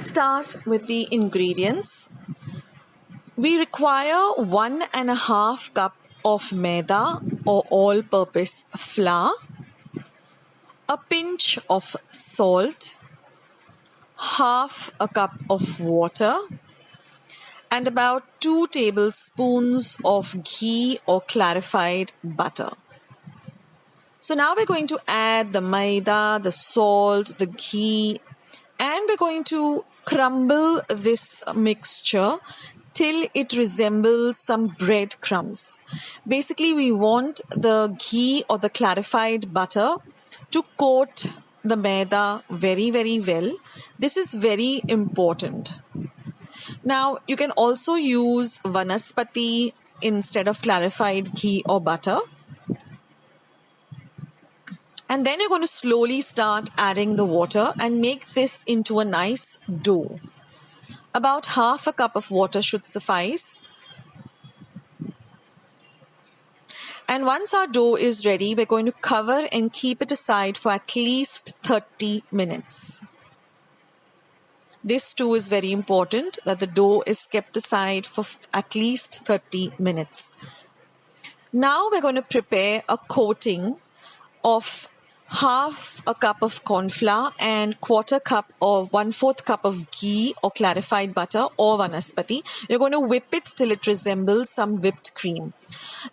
start with the ingredients. We require 1.5 cup of maida or all-purpose flour, a pinch of salt, half a cup of water, and about 2 tablespoons of ghee or clarified butter. So now we're going to add the maida, the salt, the ghee, and we're going to crumble this mixture till it resembles some bread crumbs. Basically, we want the ghee or the clarified butter to coat the maida very, very well. This is very important. Now, you can also use vanaspati instead of clarified ghee or butter. And then you're going to slowly start adding the water and make this into a nice dough. About half a cup of water should suffice. And once our dough is ready, we're going to cover and keep it aside for at least 30 minutes. This too is very important, that the dough is kept aside for at least 30 minutes. Now we're going to prepare a coating of half a cup of cornflour and 1/4 cup or 1/4 cup of ghee or clarified butter or vanaspati. You're going to whip it till it resembles some whipped cream.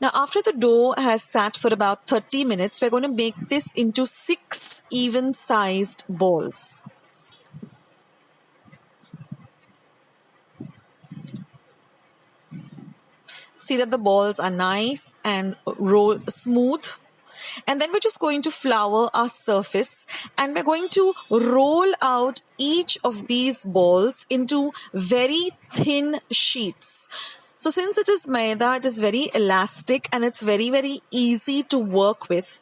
Now, after the dough has sat for about 30 minutes, we're going to make this into 6 even-sized balls. See that the balls are nice and roll smooth. And then we're just going to flour our surface and we're going to roll out each of these balls into very thin sheets. So since it is maida, it is very elastic and it's very, very easy to work with.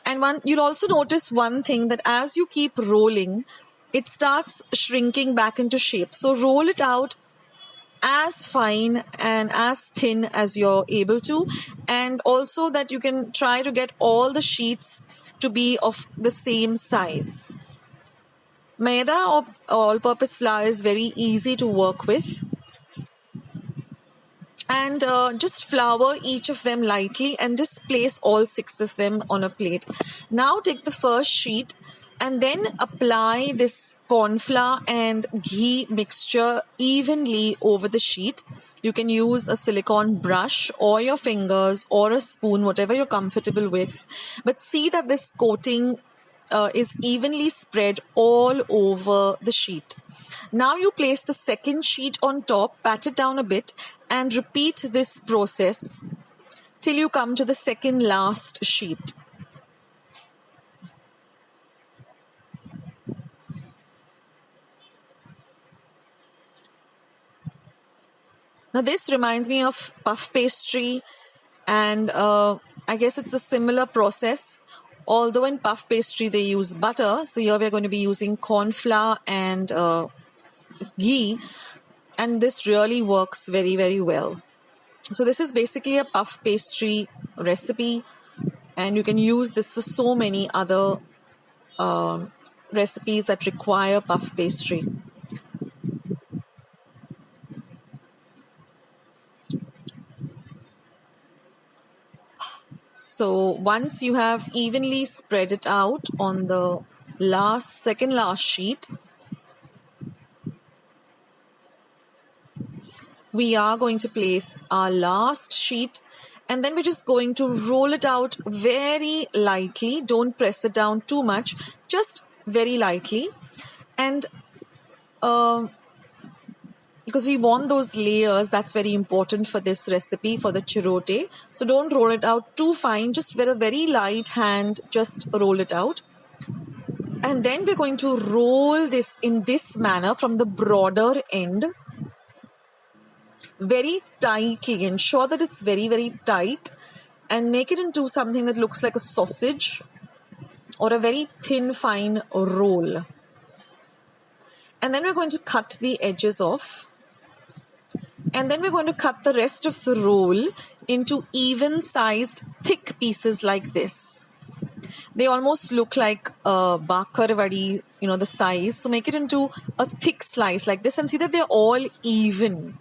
And you'll also notice one thing, that as you keep rolling, it starts shrinking back into shape. So roll it out as fine and as thin as you're able to, and also that you can try to get all the sheets to be of the same size. Maida or all-purpose flour is very easy to work with, and just flour each of them lightly and just place all 6 of them on a plate. Now take the first sheet and then apply this cornflour and ghee mixture evenly over the sheet. You can use a silicone brush or your fingers or a spoon, whatever you're comfortable with. But see that this coating is evenly spread all over the sheet. Now you place the second sheet on top, pat it down a bit, and repeat this process till you come to the second last sheet. Now this reminds me of puff pastry, and I guess it's a similar process, although in puff pastry they use butter. So here we're going to be using cornflour and ghee, and this really works very, very well. So this is basically a puff pastry recipe, and you can use this for so many other recipes that require puff pastry. So once you have evenly spread it out on the second last sheet, we are going to place our last sheet, and then we're just going to roll it out very lightly. Don't press it down too much, just very lightly. And because we want those layers, that's very important for this recipe, for the chirote. So don't roll it out too fine, just with a very light hand, just roll it out. And then we're going to roll this in this manner from the broader end, very tightly. Ensure that it's very, very tight, and make it into something that looks like a sausage or a very thin, fine roll. And then we're going to cut the edges off. And then we're going to cut the rest of the roll into even-sized, thick pieces like this. they almost look like bakarvadi, the size. So make it into a thick slice like this and see that they're all even.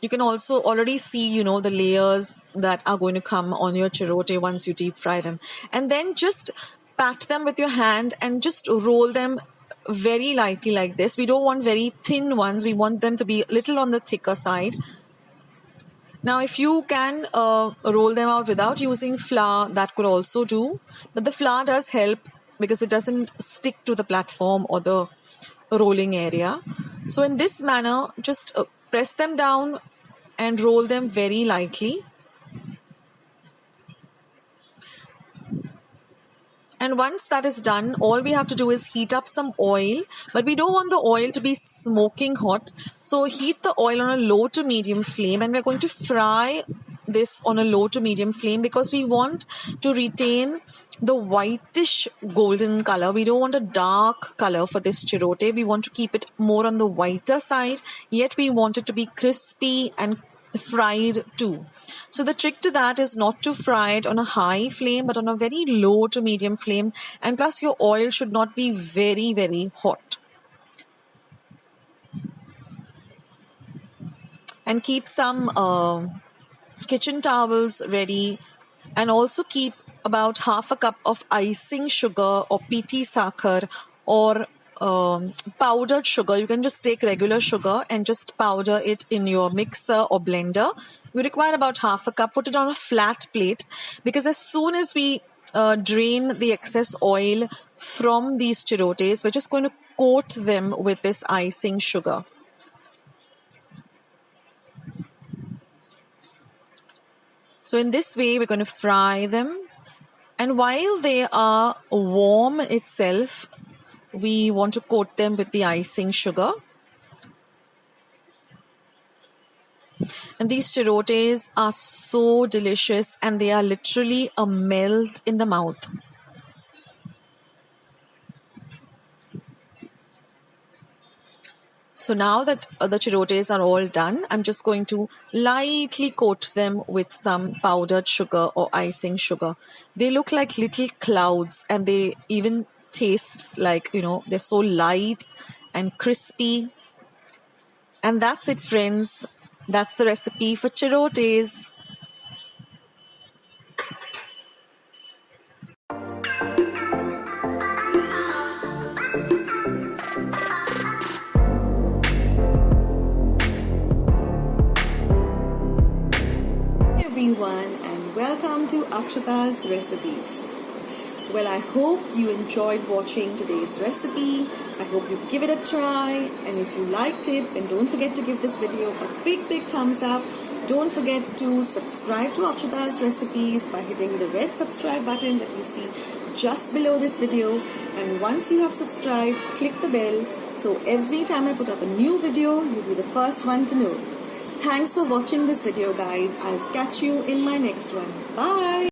You can also already see, the layers that are going to come on your chirote once you deep fry them. And then just pat them with your hand and just roll them very lightly like this. We don't want very thin ones. We want them to be a little on the thicker side. Now, if you can roll them out without using flour, that could also do. But the flour does help because it doesn't stick to the platform or the rolling area. So in this manner, just press them down and roll them very lightly. And once that is done, all we have to do is heat up some oil, but we don't want the oil to be smoking hot. So heat the oil on a low to medium flame, and we're going to fry this on a low to medium flame because we want to retain the whitish golden color. We don't want a dark color for this chirote. We want to keep it more on the whiter side, yet we want it to be crispy and fried too. So the trick to that is not to fry it on a high flame but on a very low to medium flame, and plus your oil should not be very, very hot. And keep some kitchen towels ready, and also keep about half a cup of icing sugar or piti sakhar or powdered sugar. You can just take regular sugar and just powder it in your mixer or blender. We require about half a cup. Put it on a flat plate because as soon as we drain the excess oil from these chirotes, we're just going to coat them with this icing sugar. So in this way, we're going to fry them. And while they are warm itself, we want to coat them with the icing sugar. And these chirotes are so delicious and they are literally a melt in the mouth. So now that the chirotes are all done, I'm just going to lightly coat them with some powdered sugar or icing sugar. They look like little clouds and they even taste like, they're so light and crispy. And that's it, friends. That's the recipe for chirotes. Everyone, and welcome to Akshata's Recipes. Well, I hope you enjoyed watching today's recipe. I hope you give it a try, and if you liked it, then don't forget to give this video a big thumbs up. Don't forget to subscribe to Akshata's Recipes by hitting the red subscribe button that you see just below this video. And once you have subscribed, click the bell so every time I put up a new video, you'll be the first one to know. Thanks for watching this video, guys. I'll catch you in my next one. Bye!